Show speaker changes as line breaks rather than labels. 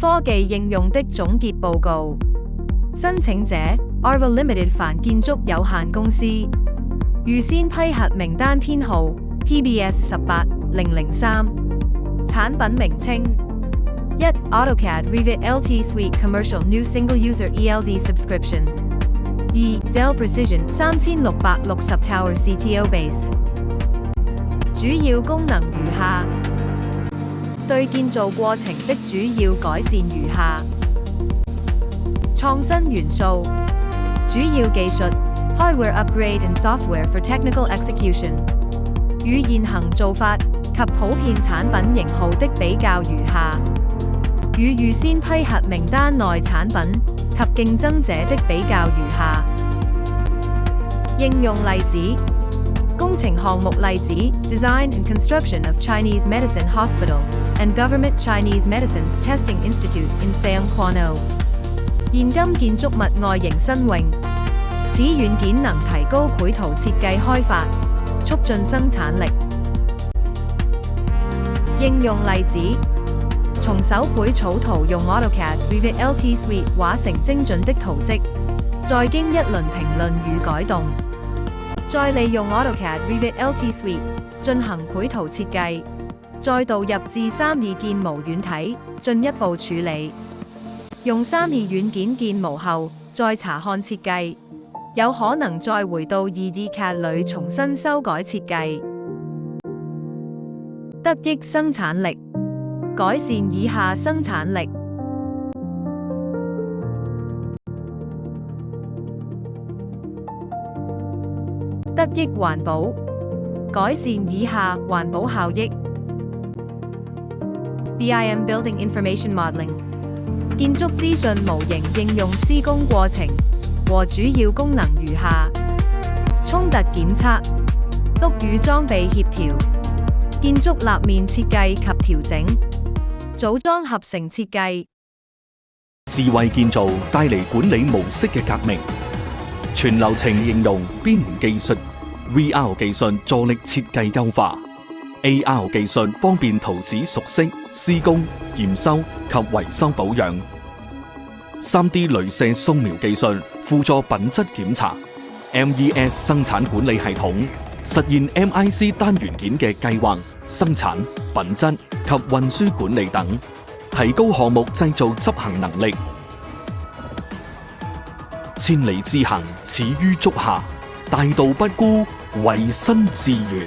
科技應用的總結報告。申請者 Arva Limited 凡建築有限公司。預先批核名單編號 PBS18003。產品名稱1. AutoCAD Revit LT Suite Commercial New Single User ELD Subscription 2. Dell Precision 3660 Tower CTO Base。主要功能如下：對建造過程的主要改善如下。創新元素：主要技術 Hardware Upgrade and Software for Technical Execution。與現行做法及普遍產品型號的比較如下。與預先批核名單內產品及競爭者的比較如下。應用例子：工程項目例子 Design and Construction of Chinese Medicine Hospital and Government Chinese Medicines Testing Institute in Seong Kwan-o。現今建築物外形新穎，此軟件能提高繪圖設計開發，促進生產力。應用例子：從手繪草圖用 AutoCAD Revit LT Suite 畫成精準的圖則，再經一輪評論與改動，再利用 AutoCAD Revit LT Suite 進行繪圖設計，再導入至3D 建模軟體進一步處理。用3D 軟件建模後，再查看設計，有可能再回到 2D CAD 裏重新修改設計。得益生產力：改善以下生產力。得益環保：改善以下環保效益。BIM Building Information Modeling。建築資訊模型應用施工過程和主要功能如下：衝突檢測、屋宇裝備協調、建築立面設計及調整、組裝合成設計。
智慧建造帶嚟管理模式嘅革命，全流程應用邊緣技術 VR 技術助力設計優化 ，AR 技術方便圖紙熟悉、施工、驗收及維修保養。3D 鐳射掃描技術輔助品質檢查 ，MES 生產管理系統實現 MIC 單元件嘅計劃、生產、品質及運輸管理等，提高項目製造執行能力。千里之行，始於足下，大道不孤，為身自圓。